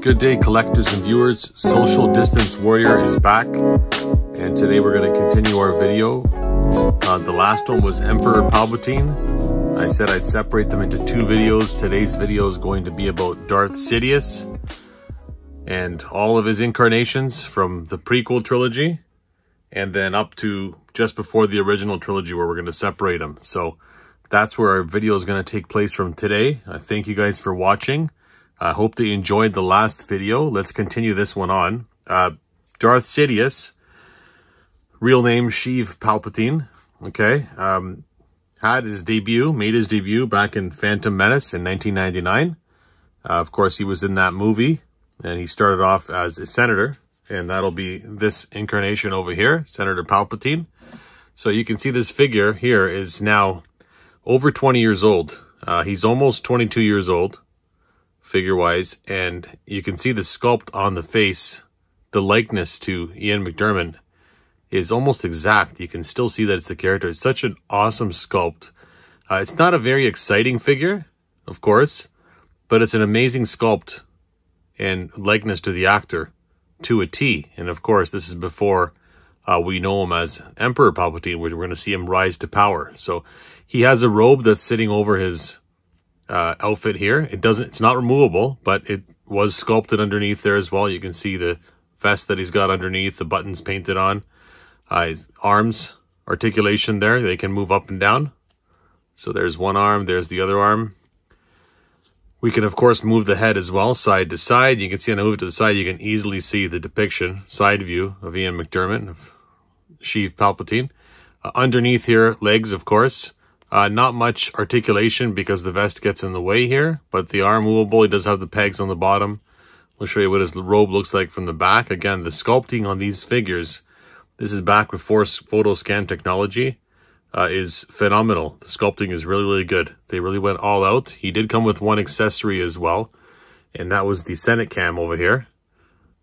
Good day, collectors and viewers. Social Distance Warrior is back, and today we're going to continue our video. The last one was Emperor Palpatine. I said I'd separate them into two videos. Today's video is going to be about Darth Sidious and all of his incarnations from the prequel trilogy, and then up to just before the original trilogy where we're going to separate them. So that's where our video is going to take place from today. I thank you guys for watching. I hope that you enjoyed the last video. Let's continue this one on. Darth Sidious, real name Sheev Palpatine, okay, made his debut back in Phantom Menace in 1999. Of course, he was in that movie, and he started off as a senator, and that'll be this incarnation over here, Senator Palpatine. So you can see this figure here is now over 20 years old. He's almost 22 years old. Figure-wise, and you can see the sculpt on the face, the likeness to Ian McDiarmid is almost exact. You can still see that it's the character. It's such an awesome sculpt. It's not a very exciting figure, of course, but it's an amazing sculpt and likeness to the actor to a T. And of course, this is before we know him as Emperor Palpatine, where we're going to see him rise to power. So he has a robe that's sitting over his outfit here. It's not removable, but it was sculpted underneath there as well. You can see the vest that he's got underneath, the buttons painted on. His arms, articulation there, they can move up and down. So there's one arm, there's the other arm. We can, of course, move the head as well, side to side. You can see when I move it to the side, you can easily see the depiction, side view of Ian McDiarmid, of Sheev Palpatine. Underneath here, legs, of course. Not much articulation because the vest gets in the way here, but the arm movable. He does have the pegs on the bottom. We'll show you what his robe looks like from the back. Again, the sculpting on these figures, this is back before photo scan technology, is phenomenal. The sculpting is really, really good. They really went all out. He did come with one accessory as well, and that was the Senate cam over here.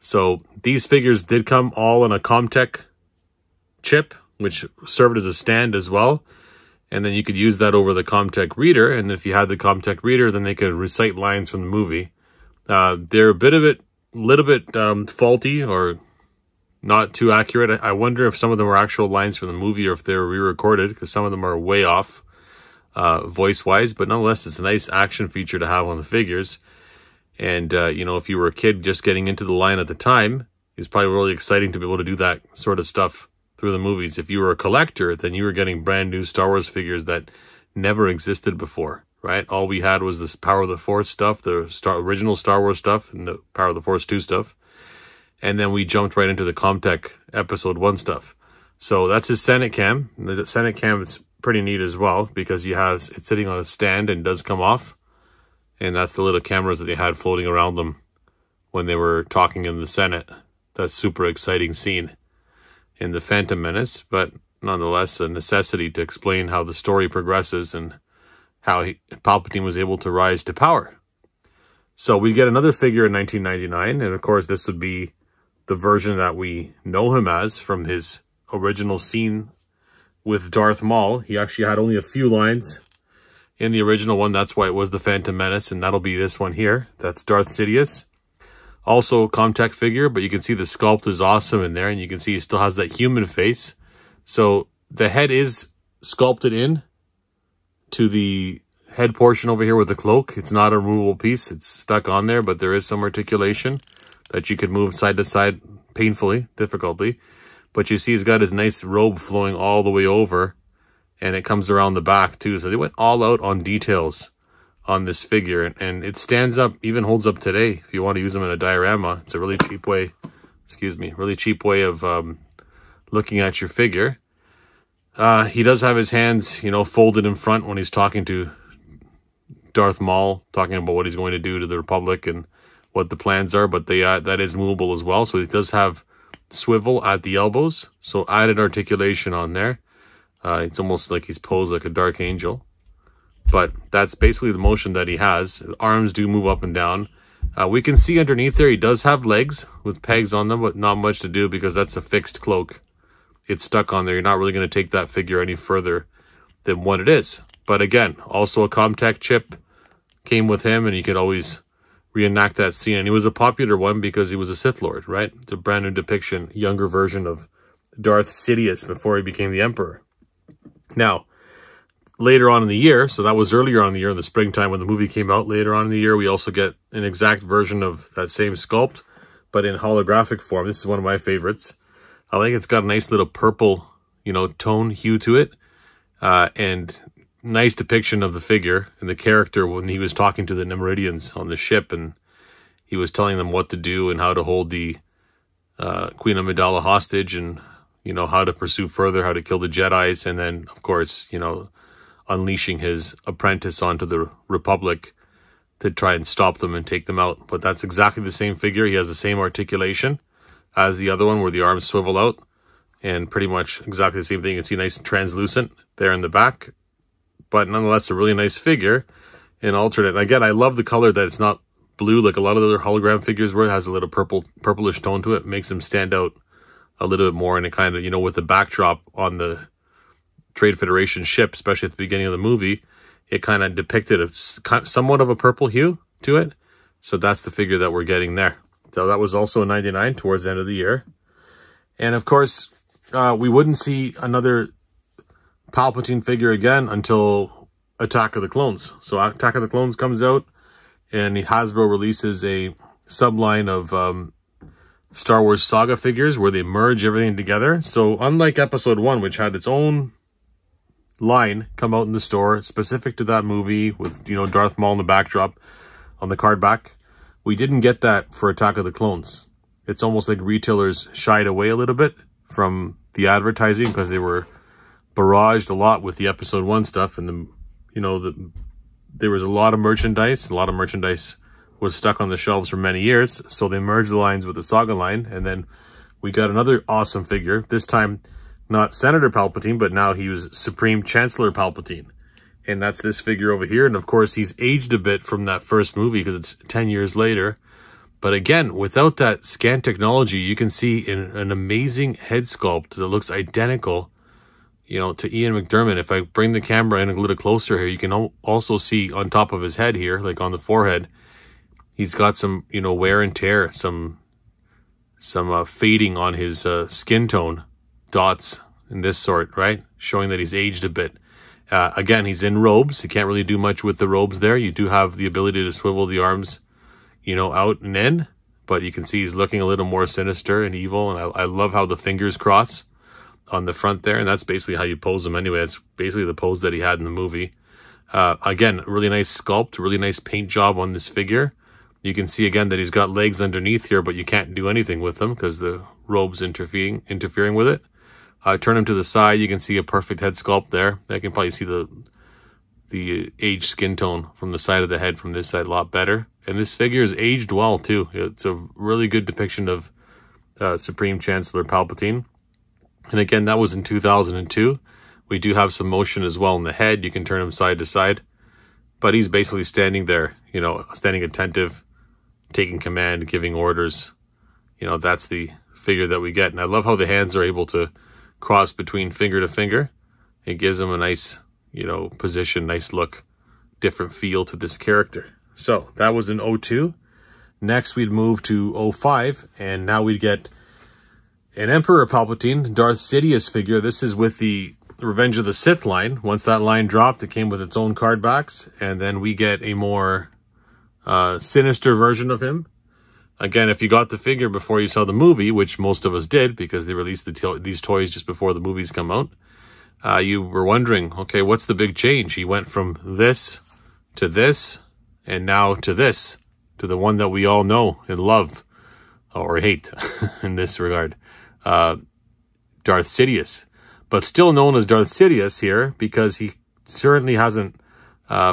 So these figures did come all on a Comtech chip, which served as a stand as well. And then you could use that over the Comtech reader. And if you had the Comtech reader, then they could recite lines from the movie. They're a little bit faulty or not too accurate. I wonder if some of them are actual lines from the movie or if they're re-recorded, because some of them are way off voice-wise. But nonetheless, it's a nice action feature to have on the figures. And, you know, if you were a kid just getting into the line at the time, it's probably really exciting to be able to do that sort of stuff through the movies. If you were a collector, then you were getting brand new Star Wars figures that never existed before, right? All we had was this Power of the Force stuff, the original Star Wars stuff, and the Power of the Force 2 stuff. And then we jumped right into the Comtech Episode 1 stuff. So that's his Senate cam. The Senate cam is pretty neat as well because it's sitting on a stand and does come off. And that's the little cameras that they had floating around them when they were talking in the Senate. That's super exciting scene in the Phantom Menace, but nonetheless a necessity to explain how the story progresses and how Palpatine was able to rise to power. So we get another figure in 1999, and of course this would be the version that we know him as from his original scene with Darth Maul. He actually had only a few lines in the original one, that's why it was the Phantom Menace, and that'll be this one here. That's Darth Sidious. Also a Comtech figure, but you can see the sculpt is awesome in there, and you can see he still has that human face. So the head is sculpted in to the head portion over here with the cloak. It's not a removable piece. It's stuck on there, but there is some articulation that you could move side to side difficultly. But you see he's got his nice robe flowing all the way over, and it comes around the back too. So they went all out on details on this figure, and it stands up, even holds up today if you want to use them in a diorama. It's a really cheap way, of looking at your figure. He does have his hands, you know, folded in front when he's talking to Darth Maul, talking about what he's going to do to the Republic and what the plans are, but that is movable as well. So he does have swivel at the elbows, so added articulation on there. It's almost like he's posed like a dark angel. But that's basically the motion that he has. His arms do move up and down. We can see underneath there he does have legs with pegs on them, but not much to do because that's a fixed cloak. It's stuck on there. You're not really going to take that figure any further than what it is. But again, also a Comtech chip came with him, and you could always reenact that scene. And he was a popular one because he was a Sith Lord, right? It's a brand new depiction, younger version of Darth Sidious before he became the Emperor. Now, later on in the year, so that was earlier on in the year, in the springtime when the movie came out, later on in the year, we also get an exact version of that same sculpt, but in holographic form. This is one of my favorites. I think it's got a nice little purple, you know, tone hue to it, and nice depiction of the figure and the character when he was talking to the Nemridians on the ship, and he was telling them what to do and how to hold the Queen Amidala hostage, and, you know, how to pursue further, how to kill the Jedis, and then, of course, you know, unleashing his apprentice onto the Republic to try and stop them and take them out. But that's exactly the same figure. He has the same articulation as the other one, where the arms swivel out, and pretty much exactly the same thing. You can see nice and translucent there in the back, but nonetheless a really nice figure, an alternate. And again, I love the color that it's not blue like a lot of other hologram figures where it has a little purplish tone to it. Makes him stand out a little bit more, and it kind of, you know, with the backdrop on the Trade Federation ship, especially at the beginning of the movie, it kind of depicted somewhat of a purple hue to it. So that's the figure that we're getting there. So that was also in '99, towards the end of the year. And of course, we wouldn't see another Palpatine figure again until Attack of the Clones. So Attack of the Clones comes out, and Hasbro releases a subline of Star Wars Saga figures where they merge everything together. So unlike Episode 1, which had its own line come out in the store specific to that movie with, you know, Darth Maul in the backdrop on the card back, we didn't get that for Attack of the Clones. It's almost like retailers shied away a little bit from the advertising because they were barraged a lot with the Episode 1 stuff, and the, you know, there was a lot of merchandise. A lot of merchandise was stuck on the shelves for many years, so they merged the lines with the Saga line, and then we got another awesome figure, this time not Senator Palpatine, but now he was Supreme Chancellor Palpatine. And that's this figure over here. And of course, he's aged a bit from that first movie because it's 10 years later. But again, without that scan technology, you can see an amazing head sculpt that looks identical, you know, to Ian McDiarmid. If I bring the camera in a little closer here, you can also see on top of his head here, like on the forehead, he's got some, you know, wear and tear, some fading on his skin tone. Dots in this sort, right? Showing that he's aged a bit. Again, he's in robes. You can't really do much with the robes there. You do have the ability to swivel the arms, you know, out and in, but you can see he's looking a little more sinister and evil. And I love how the fingers cross on the front there. And that's basically how you pose him anyway. That's basically the pose that he had in the movie. Again, really nice sculpt, really nice paint job on this figure. You can see again that he's got legs underneath here, but you can't do anything with them because the robe's interfering with it. Turn him to the side, you can see a perfect head sculpt there. I can probably see the aged skin tone from the side of the head from this side a lot better. And this figure is aged well too. It's a really good depiction of Supreme Chancellor Palpatine. And again, that was in 2002. We do have some motion as well in the head. You can turn him side to side. But he's basically standing there, you know, standing attentive, taking command, giving orders. You know, that's the figure that we get. And I love how the hands are able to cross between finger to finger. It gives him a nice, you know, position, nice look, different feel to this character. So that was in 02. Next, we'd move to 05, and now we'd get an Emperor Palpatine, Darth Sidious figure. This is with the Revenge of the Sith line. Once that line dropped, it came with its own card backs, and then we get a more sinister version of him. Again, if you got the figure before you saw the movie, which most of us did because they released these toys just before the movies come out, you were wondering, okay, what's the big change? He went from this, and now to this, to the one that we all know and love, or hate in this regard, Darth Sidious. But still known as Darth Sidious here because he certainly hasn't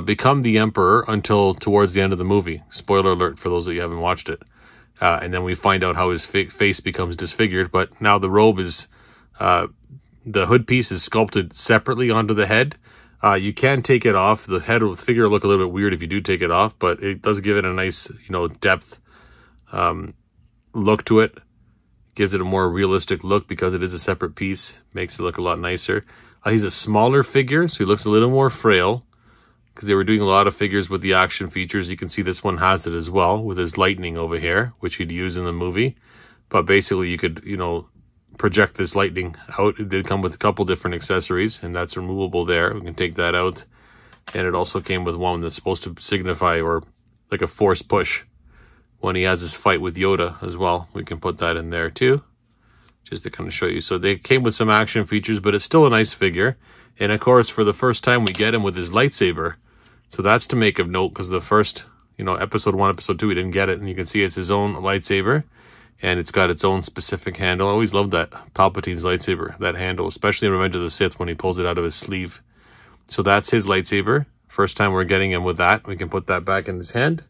become the Emperor until towards the end of the movie. Spoiler alert for those of you who haven't watched it. And then we find out how his face becomes disfigured. But now the robe is, the hood piece is sculpted separately onto the head. You can take it off. The head will figure look a little bit weird if you do take it off, but it does give it a nice, you know, depth look to it. Gives it a more realistic look because it is a separate piece. Makes it look a lot nicer. He's a smaller figure, so he looks a little more frail because they were doing a lot of figures with the action features. You can see this one has it as well with his lightning over here, which he'd use in the movie. But basically you could, you know, project this lightning out. It did come with a couple different accessories, and that's removable there. We can take that out. And it also came with one that's supposed to signify, or like a force push, when he has his fight with Yoda as well. We can put that in there too, just to kind of show you. So they came with some action features, but it's still a nice figure. And of course, for the first time, we get him with his lightsaber. So that's to make of note, because the first, you know, episode 1, episode 2, we didn't get it. And you can see it's his own lightsaber, and it's got its own specific handle. I always loved that, Palpatine's lightsaber, that handle, especially in Revenge of the Sith when he pulls it out of his sleeve. So that's his lightsaber. First time we're getting him with that. We can put that back in his hand.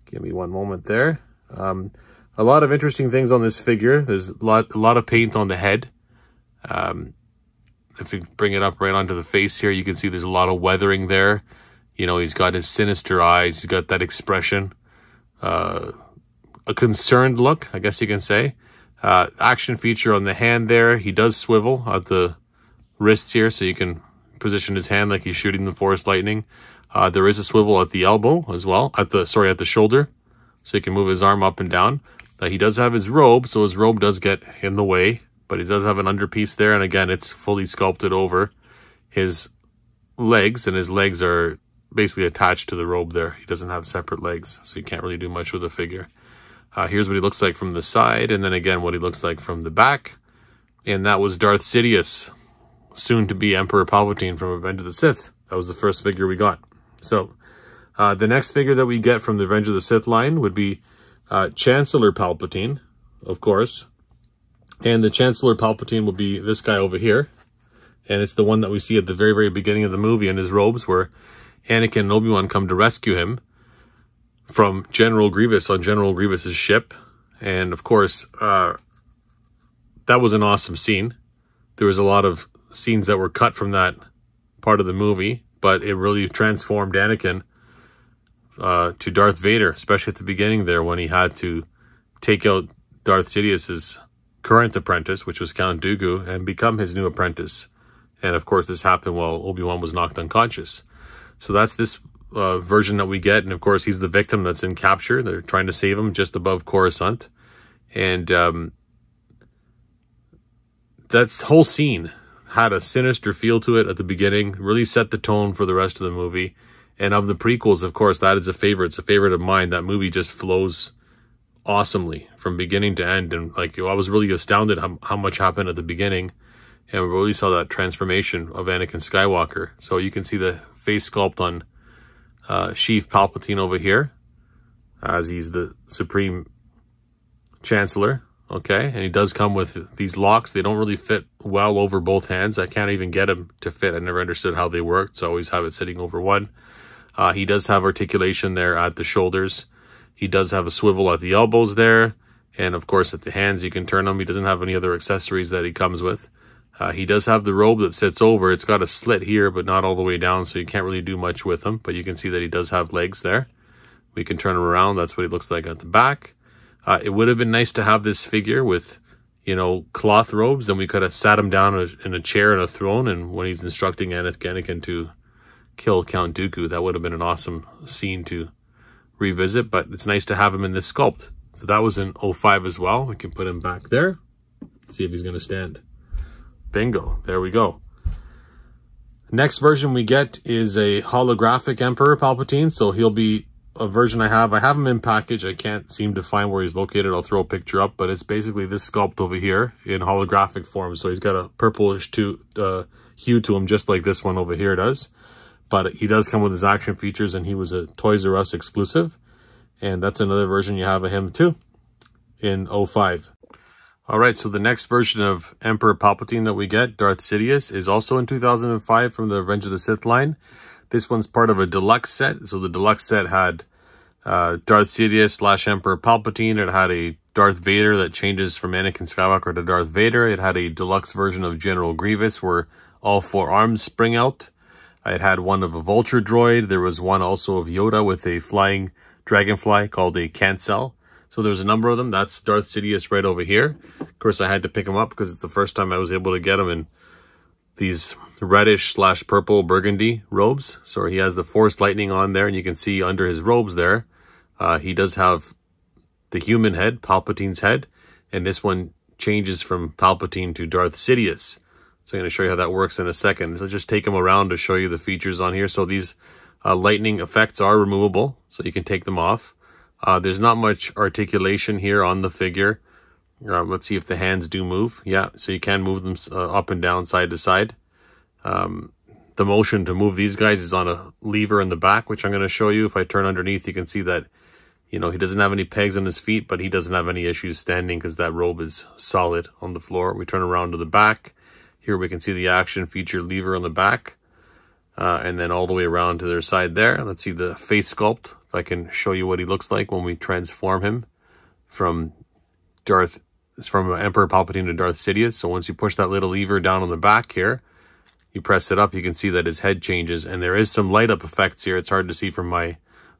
Give me one moment there. A lot of interesting things on this figure. There's a lot of paint on the head. If we bring it up right onto the face here, you can see there's a lot of weathering there. You know, he's got his sinister eyes. He's got that expression. A concerned look, I guess you can say. Action feature on the hand there. He does swivel at the wrists here, so you can position his hand like he's shooting the Force lightning. There is a swivel at the elbow as well, at the shoulder, so he can move his arm up and down. He does have his robe, so his robe does get in the way, but he does have an underpiece there, and again, it's fully sculpted over his legs, and his legs are basically attached to the robe there. He doesn't have separate legs, so you can't really do much with the figure. Here's what he looks like from the side, and then again, what he looks like from the back. And that was Darth Sidious, soon to be Emperor Palpatine from Revenge of the Sith. That was the first figure we got. So, the next figure that we get from the Revenge of the Sith line would be Chancellor Palpatine, of course. And the Chancellor Palpatine will be this guy over here. And it's the one that we see at the very, very beginning of the movie in his robes, where Anakin and Obi-Wan come to rescue him from General Grievous on General Grievous's ship. And of course, that was an awesome scene. There was a lot of scenes that were cut from that part of the movie, but it really transformed Anakin to Darth Vader, especially at the beginning there when he had to take out Darth Sidious's current apprentice, which was Count Dooku, and become his new apprentice. And of course, this happened while Obi-Wan was knocked unconscious. So that's this version that we get. And of course, he's the victim that's in capture. They're trying to save him just above Coruscant. And that whole scene had a sinister feel to it at the beginning, really set the tone for the rest of the movie. And of the prequels, of course, that is a favorite. It's a favorite of mine. That movie just flows awesomely from beginning to end. And like, I was really astounded how much happened at the beginning. And we really saw that transformation of Anakin Skywalker. So you can see the face sculpt on Sheev Palpatine over here, as he's the Supreme Chancellor. Okay, and he does come with these locks. They don't really fit well over both hands. I can't even get them to fit. I never understood how they worked, so I always have it sitting over one. He does have articulation there at the shoulders. He does have a swivel at the elbows there. And of course, at the hands, you can turn them. He doesn't have any other accessories that he comes with. He does have the robe that sits over. It's got a slit here, but not all the way down, so you can't really do much with him. But you can see that he does have legs there. We can turn him around. That's what he looks like at the back. It would have been nice to have this figure with, you know, cloth robes. Then we could have sat him down in a chair and a throne. And when he's instructing Anakin to kill Count Dooku, that would have been an awesome scene to revisit. But it's nice to have him in this sculpt. So that was in 05 as well. We can put him back there. See if he's going to stand. Bingo. There we go. Next version we get is a holographic Emperor Palpatine. So he'll be a version I have him in package. I can't seem to find where he's located. I'll throw a picture up, but it's basically this sculpt over here in holographic form. So he's got a purplish hue to him, just like this one over here does. But he does come with his action features, and he was a Toys R Us exclusive. And that's another version you have of him too in 05. All right, so the next version of Emperor Palpatine that we get, Darth Sidious, is also in 2005 from the Revenge of the Sith line. This one's part of a deluxe set. So the deluxe set had Darth Sidious / Emperor Palpatine. It had a Darth Vader that changes from Anakin Skywalker to Darth Vader. It had a deluxe version of General Grievous where all 4 arms spring out. It had one of a vulture droid. There was one also of Yoda with a flying dragonfly called a cancel. So there's a number of them. That's Darth Sidious right over here. Of course, I had to pick him up because it's the first time I was able to get him in these reddish / purple burgundy robes. So he has the Force lightning on there, and you can see under his robes there, he does have the human head, Palpatine's head, and this one changes from Palpatine to Darth Sidious. So I'm going to show you how that works in a second. So just take them around to show you the features on here. So these lightning effects are removable, so you can take them off. There's not much articulation here on the figure. Let's see if the hands do move. Yeah, so you can move them up and down, side to side. The motion to move these guys is on a lever in the back, which I'm going to show you. If I turn underneath, you can see that, you know, he doesn't have any pegs on his feet, but he doesn't have any issues standing because that robe is solid on the floor. We turn around to the back. Here we can see the action feature lever on the back. And then all the way around to their side there. Let's see the face sculpt. If I can show you what he looks like when we transform him from Emperor Palpatine to Darth Sidious. So once you push that little lever down on the back here, you press it up, you can see that his head changes. And there is some light up effects here. It's hard to see from my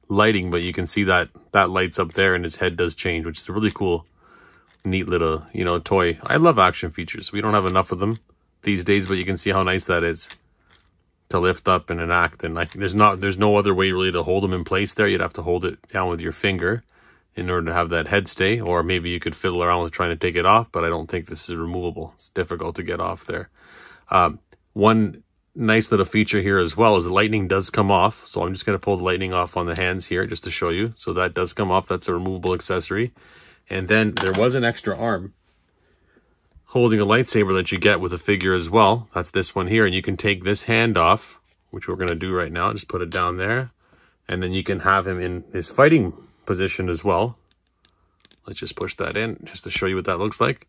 lighting, but you can see that lights up there and his head does change, which is a really cool, neat little, you know, toy. I love action features. We don't have enough of them these days, but you can see how nice that is to lift up and enact. And there's no other way really to hold them in place there. You'd have to hold it down with your finger in order to have that head stay, or maybe you could fiddle around with trying to take it off, but I don't think this is removable. It's difficult to get off there. One nice little feature here as well is the lightning does come off. So I'm just going to pull the lightning off on the hands here just to show you. So that does come off. That's a removable accessory. And then there was an extra arm holding a lightsaber that you get with a figure as well. That's this one here. And you can take this hand off, which we're going to do right now. Just put it down there. And then you can have him in his fighting position as well. Let's just push that in just to show you what that looks like.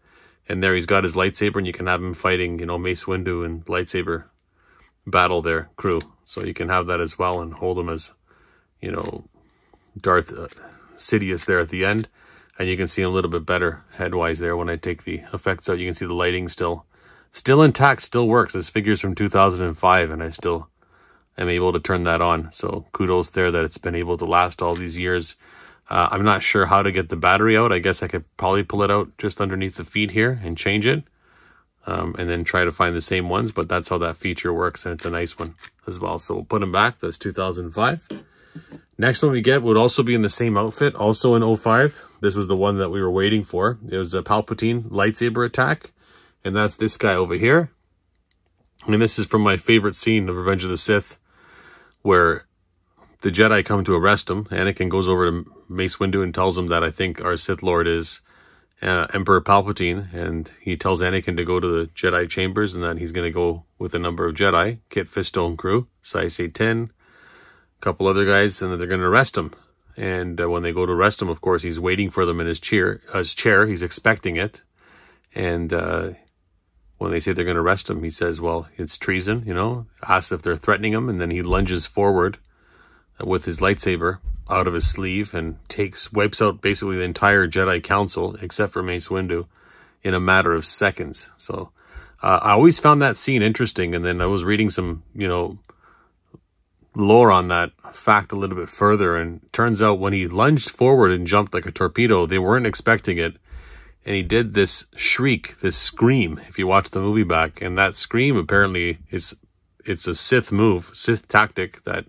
And there he's got his lightsaber, and you can have him fighting, you know, Mace Windu and lightsaber battle their crew. So you can have that as well and hold him as, you know, Darth Sidious there at the end. And you can see him a little bit better head-wise there when I take the effects out. You can see the lighting still intact, still works. This figure's from 2005, and I still am able to turn that on. So kudos there that it's been able to last all these years. I'm not sure how to get the battery out. I guess I could probably pull it out just underneath the feet here and change it. And then try to find the same ones, but that's how that feature works, and it's a nice one as well. So we'll put them back. That's 2005. Next one we get would also be in the same outfit, also in 05. This was the one that we were waiting for. It was a Palpatine lightsaber attack, and that's this guy over here. And this is from my favorite scene of Revenge of the Sith, where the Jedi come to arrest him. Anakin goes over to Mace Windu and tells him that I think our Sith Lord is Emperor Palpatine, and he tells Anakin to go to the Jedi chambers, and then he's going to go with a number of Jedi, Kit Fisto and crew, Sai 10, a couple other guys, and then they're going to arrest him. And when they go to arrest him, of course, he's waiting for them in his chair. He's expecting it. And when they say they're going to arrest him, he says, well, it's treason, you know, asks if they're threatening him, and then he lunges forward with his lightsaber out of his sleeve and wipes out basically the entire Jedi Council, except for Mace Windu, in a matter of seconds. So I always found that scene interesting, and then I was reading some, you know, lore on that fact a little bit further, and turns out when he lunged forward and jumped like a torpedo, they weren't expecting it, and he did this shriek, this scream, if you watch the movie back, and that scream apparently it's a Sith move, Sith tactic that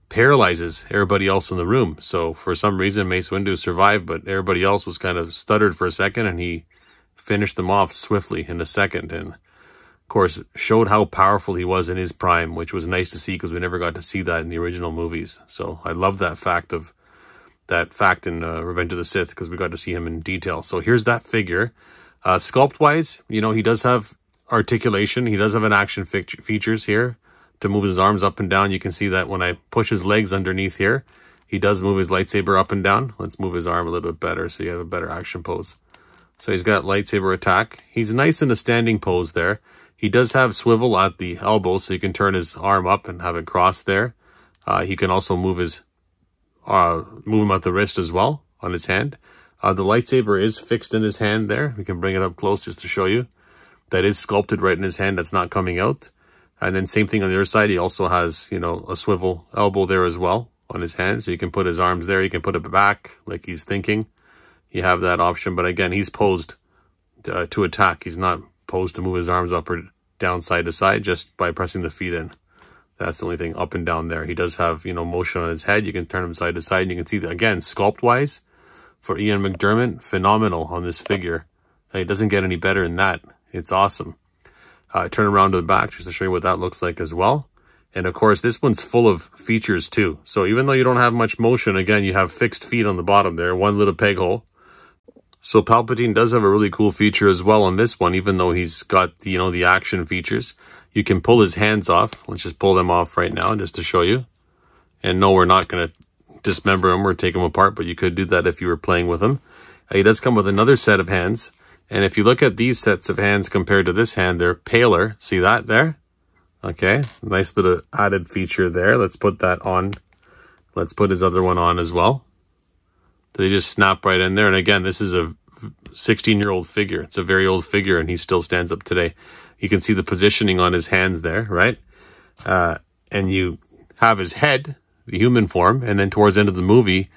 paralyzes everybody else in the room. So for some reason Mace Windu survived, but everybody else was kind of stuttered for a second, and he finished them off swiftly in a second, and of course showed how powerful he was in his prime, which was nice to see because we never got to see that in the original movies. So I love that fact in Revenge of the Sith, because we got to see him in detail. So here's that figure. Sculpt wise, you know, he does have articulation. He does have an action features here to move his arms up and down. You can see that when I push his legs underneath here, he does move his lightsaber up and down. Let's move his arm a little bit better so you have a better action pose. So he's got lightsaber attack. He's nice in a standing pose there. He does have swivel at the elbow, so you can turn his arm up and have it crossed there. He can also move him at the wrist as well on his hand. The lightsaber is fixed in his hand there. We can bring it up close just to show you. That is sculpted right in his hand. That's not coming out. And then same thing on the other side. He also has, you know, a swivel elbow there as well on his hand. So you can put his arms there. You can put it back like he's thinking. You have that option. But again, he's posed to attack. He's not posed to move his arms up or down side to side just by pressing the feet in. That's the only thing, up and down there. He does have, you know, motion on his head. You can turn him side to side, and you can see that, again, sculpt-wise, for Ian McDiarmid, phenomenal on this figure. It doesn't get any better than that. It's awesome. Turn around to the back just to show you what that looks like as well. And, of course, this one's full of features, too. So even though you don't have much motion, again, you have fixed feet on the bottom there, one little peg hole. So Palpatine does have a really cool feature as well on this one, even though he's got, you know, the action features. You can pull his hands off. Let's just pull them off right now just to show you. And no, we're not going to dismember him or take him apart, but you could do that if you were playing with him. He does come with another set of hands. And if you look at these sets of hands compared to this hand, they're paler. See that there? Okay, nice little added feature there. Let's put that on. Let's put his other one on as well. They just snap right in there. And again, this is a 16-year-old figure. It's a very old figure, and he still stands up today. You can see the positioning on his hands there, right? And you have his head, the human form, and then towards the end of the movie,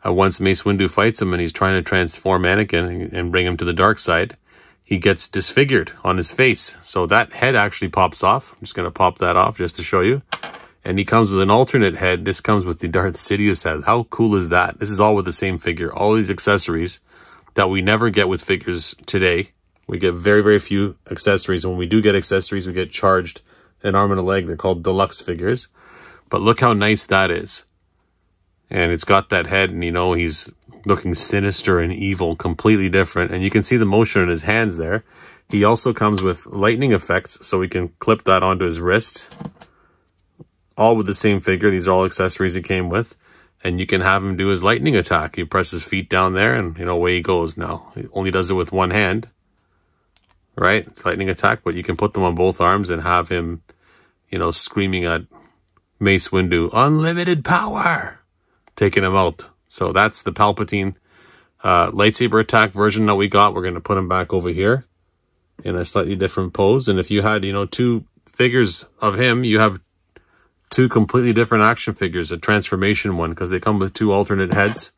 once Mace Windu fights him and he's trying to transform Anakin and bring him to the dark side, he gets disfigured on his face. So that head actually pops off. I'm just going to pop that off just to show you. And he comes with an alternate head. This comes with the Darth Sidious head. How cool is that? This is all with the same figure. All these accessories that we never get with figures today. We get very, very few accessories. And when we do get accessories, we get charged an arm and a leg. They're called deluxe figures. But look how nice that is. And it's got that head, and you know, he's looking sinister and evil, completely different. And you can see the motion in his hands there. He also comes with lightning effects, so we can clip that onto his wrist. All with the same figure. These are all accessories he came with. And you can have him do his lightning attack. He presses his feet down there, and, you know, away he goes now. He only does it with one hand. Right? Lightning attack, but you can put them on both arms and have him, you know, screaming at Mace Windu, unlimited power, taking him out. So that's the Palpatine lightsaber attack version that we got. We're going to put him back over here in a slightly different pose. And if you had, you know, two figures of him, you have two completely different action figures, a transformation one, because they come with two alternate heads.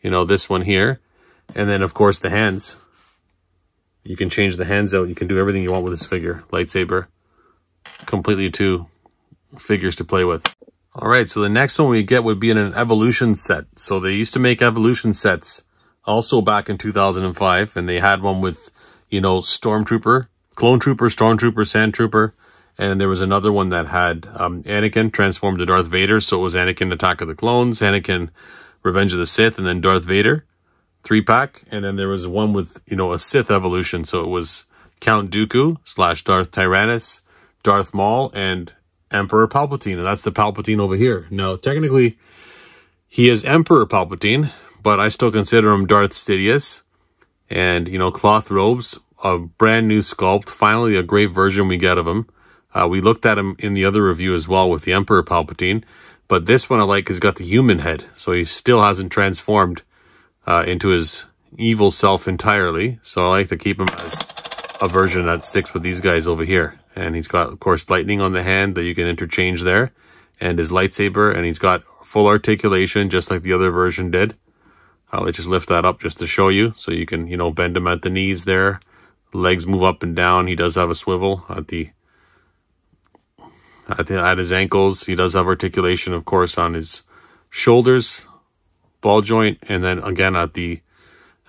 You know, this one here. And then, of course, the hands. You can change the hands out. You can do everything you want with this figure. Lightsaber. Completely two figures to play with. All right, so the next one we get would be in an evolution set. So they used to make evolution sets also back in 2005. And they had one with, you know, Stormtrooper, Clone Trooper, Stormtrooper, Sand Trooper. And there was another one that had Anakin transformed to Darth Vader. So it was Anakin Attack of the Clones, Anakin Revenge of the Sith, and then Darth Vader. 3-pack. And then there was one with, you know, a Sith evolution. So it was Count Dooku / Darth Tyrannus, Darth Maul, and Emperor Palpatine. And that's the Palpatine over here. Now, technically, he is Emperor Palpatine, but I still consider him Darth Sidious. And, you know, cloth robes, a brand new sculpt. Finally, a great version we get of him. We looked at him in the other review as well with the Emperor Palpatine. But this one I like has got the human head. So he still hasn't transformed into his evil self entirely. So I like to keep him as a version that sticks with these guys over here. And he's got, of course, lightning on the hand that you can interchange there. And his lightsaber. And he's got full articulation, just like the other version did. Let's just lift that up just to show you. So you can, you know, bend him at the knees there. Legs move up and down. He does have a swivel at his ankles. He does have articulation, of course, on his shoulders, ball joint, and then again at the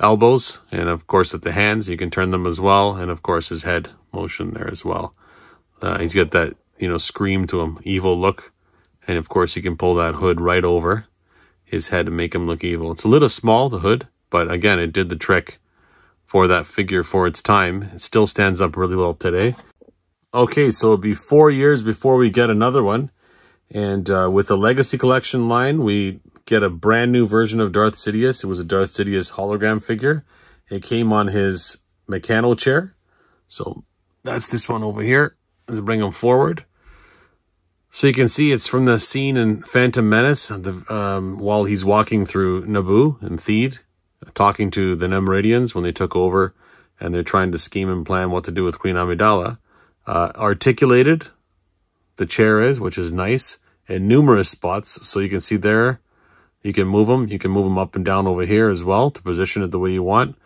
elbows, and of course at the hands. You can turn them as well, and of course his head motion there as well. He's got that, you know, scream to him, evil look, and of course you can pull that hood right over his head and make him look evil. It's a little small, the hood, but again, it did the trick for that figure for its time. It still stands up really well today. Okay, so it'll be 4 years before we get another one. And with the Legacy Collection line, we get a brand new version of Darth Sidious. It was a Darth Sidious hologram figure. It came on his mechano chair. So that's this one over here. Let's bring him forward. So you can see it's from the scene in Phantom Menace while he's walking through Naboo and Theed, talking to the Nemridians when they took over and they're trying to scheme and plan what to do with Queen Amidala. Articulated, the chair is, which is nice, in numerous spots. So you can see there, you can move them. You can move them up and down over here as well to position it the way you want.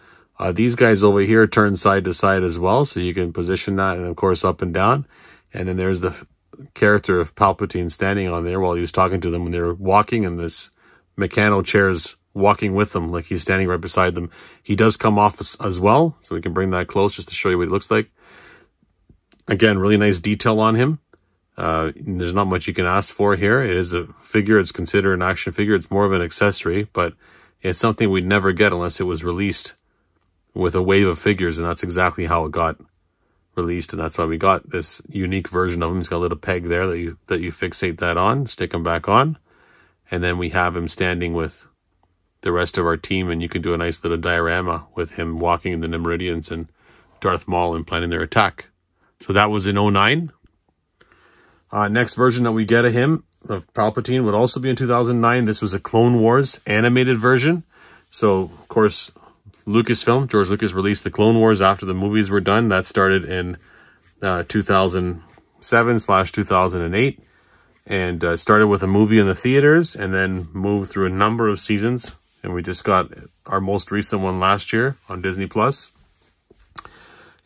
These guys over here turn side to side as well, so you can position that, and of course up and down. And then there's the character of Palpatine standing on there while he was talking to them when they were walking, and this mechanical chair's walking with them, like he's standing right beside them. He does come off as well, so we can bring that close just to show you what he looks like. Again, really nice detail on him. There's not much you can ask for here. It is a figure. It's considered an action figure. It's more of an accessory, but it's something we'd never get unless it was released with a wave of figures, and that's exactly how it got released, and that's why we got this unique version of him. He's got a little peg there that you fixate that on, stick him back on, and then we have him standing with the rest of our team, and you can do a nice little diorama with him walking in the Nemridians and Darth Maul and planning their attack. So that was in 09. Next version that we get of him, of Palpatine, would also be in 2009. This was a Clone Wars animated version. So, of course, Lucasfilm, George Lucas released the Clone Wars after the movies were done. That started in 2007/2008. And started with a movie in the theaters and then moved through a number of seasons. And we just got our most recent one last year on Disney+.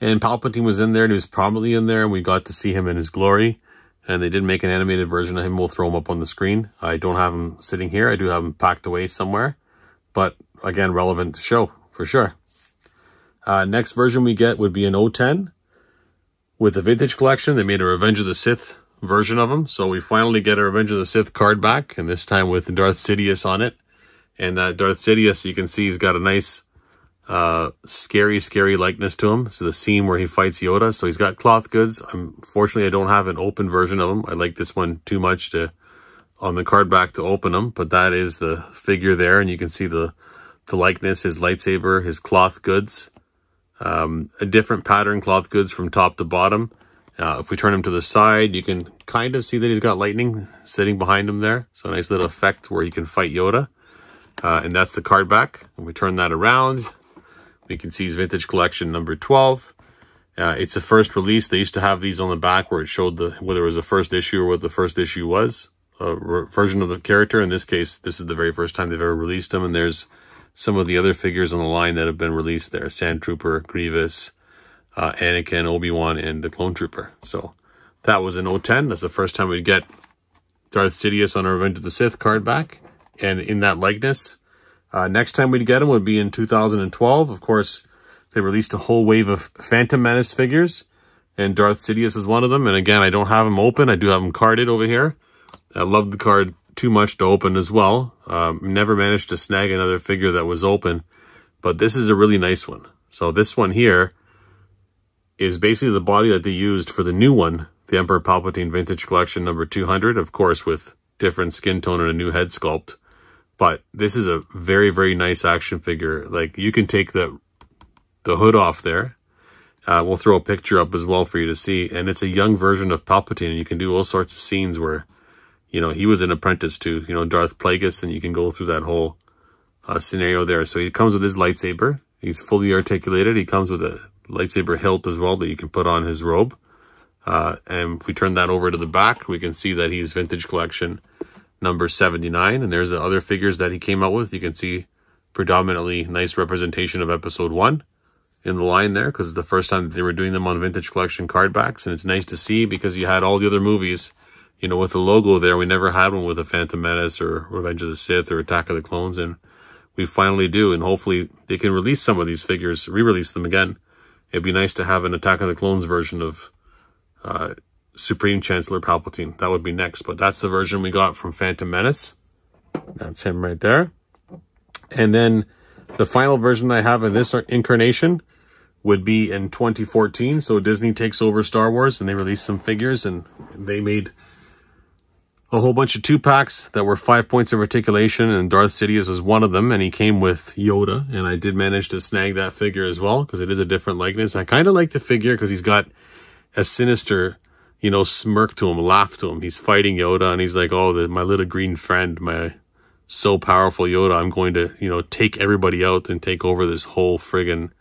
And Palpatine was in there, and he was prominently in there, and we got to see him in his glory. And they did make an animated version of him. We'll throw him up on the screen. I don't have him sitting here. I do have him packed away somewhere. But, again, relevant to show, for sure. Next version we get would be in 010. With the Vintage Collection, they made a Revenge of the Sith version of him. So we finally get a Revenge of the Sith card back, and this time with Darth Sidious on it. And that Darth Sidious, you can see he's got a nice, scary likeness to him. So the scene where he fights Yoda. So he's got cloth goods. Unfortunately, I don't have an open version of him. I like this one too much on the card back to open them. But that is the figure there, and you can see the likeness, his lightsaber, his cloth goods. A different pattern cloth goods from top to bottom. If we turn him to the side, you can kind of see that he's got lightning sitting behind him there. So a nice little effect where he can fight Yoda. And that's the card back. And we turn that around, we can see his Vintage Collection number 12. It's a first release. They used to have these on the back where it showed whether it was a first issue or what the first issue was. A version of the character. In this case, this is the very first time they've ever released him. And there's some of the other figures on the line that have been released there. Sand Trooper, Grievous, Anakin, Obi-Wan, and the Clone Trooper. So that was in 010. That's the first time we'd get Darth Sidious on a Revenge of the Sith card back, and in that likeness. Next time we'd get him would be in 2012. Of course, they released a whole wave of Phantom Menace figures, and Darth Sidious is one of them. And again, I don't have him open. I do have him carded over here. I love the card too much to open as well. Never managed to snag another figure that was open, but this is a really nice one. So this one here is basically the body that they used for the new one, the Emperor Palpatine Vintage Collection number 200, of course, with different skin tone and a new head sculpt. But this is a very nice action figure. Like, you can take the hood off there. We'll throw a picture up as well for you to see. And it's a young version of Palpatine, and you can do all sorts of scenes where, you know, he was an apprentice to, you know, Darth Plagueis, and you can go through that whole scenario there. So he comes with his lightsaber. He's fully articulated. He comes with a lightsaber hilt as well that you can put on his robe. And if we turn that over to the back, we can see that he's Vintage Collection number 79. And there's the other figures that he came out with. You can see predominantly nice representation of Episode 1 in the line there, because it's the first time that they were doing them on Vintage Collection card backs. And it's nice to see, because you had all the other movies, you know, with the logo there. We never had one with a Phantom Menace or Revenge of the Sith or Attack of the Clones, and we finally do. And hopefully they can release some of these figures, re-release them again. It'd be nice to have an Attack of the Clones version of Supreme Chancellor Palpatine. That would be next, but that's the version we got from Phantom Menace. That's him right there. And then the final version I have in this incarnation would be in 2014. So Disney takes over Star Wars, and they released some figures, and they made a whole bunch of 2-packs that were 5 points of articulation, and Darth Sidious was one of them, and he came with Yoda, and I did manage to snag that figure as well, because it is a different likeness. I kind of like the figure because he's got a sinister, you know, smirk to him, laugh to him. He's fighting Yoda, and he's like, oh, my little green friend, my so powerful Yoda, I'm going to, you know, take everybody out and take over this whole friggin'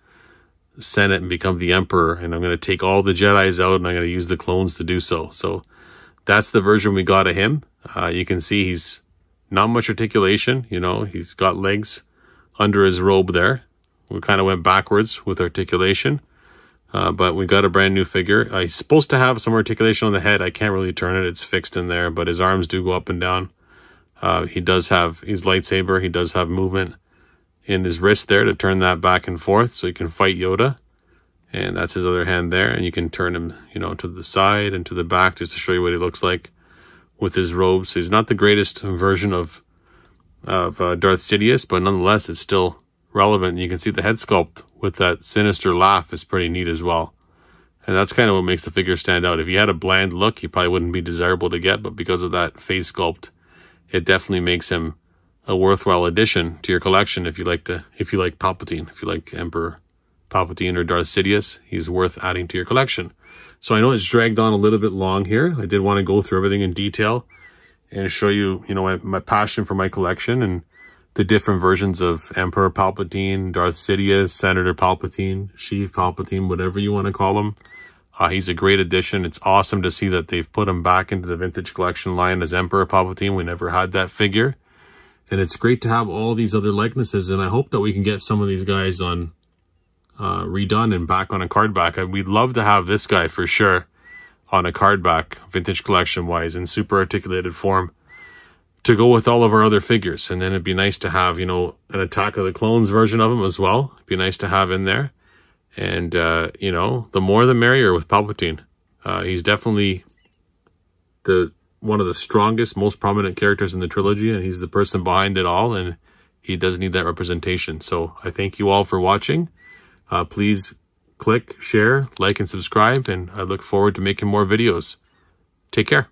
Senate and become the Emperor, and I'm going to take all the Jedis out, and I'm going to use the clones to do so. So that's the version we got of him. You can see he's not much articulation, you know, he's got legs under his robe there, We kind of went backwards with articulation. But we got a brand new figure. He's supposed to have some articulation on the head. I can't really turn it. It's fixed in there, but his arms do go up and down. He does have his lightsaber. He does have movement in his wrist there to turn that back and forth so he can fight Yoda. And that's his other hand there. And you can turn him, you know, to the side and to the back just to show you what he looks like with his robe. So he's not the greatest version of Darth Sidious, but nonetheless, it's still relevant. You can see the head sculpt with that sinister laugh is pretty neat as well. And that's kind of what makes the figure stand out. If he had a bland look, he probably wouldn't be desirable to get, but because of that face sculpt, it definitely makes him a worthwhile addition to your collection if you like Palpatine, if you like Emperor Palpatine or Darth Sidious, he's worth adding to your collection. So I know it's dragged on a little bit long here. I did want to go through everything in detail and show you, you know, my passion for my collection and the different versions of Emperor Palpatine, Darth Sidious, Senator Palpatine, Sheev Palpatine, whatever you want to call him. He's a great addition. It's awesome to see that they've put him back into the vintage collection line as Emperor Palpatine. We never had that figure. And it's great to have all these other likenesses. And I hope that we can get some of these guys on redone and back on a card back. We'd love to have this guy for sure on a card back, vintage collection wise, in super articulated form, to go with all of our other figures. And then it'd be nice to have, you know, an Attack of the Clones version of him as well. It'd be nice to have in there. And, you know, the more the merrier with Palpatine. He's definitely one of the strongest, most prominent characters in the trilogy, and he's the person behind it all, and he does need that representation. So I thank you all for watching. Please click, share, like, and subscribe, and I look forward to making more videos. Take care.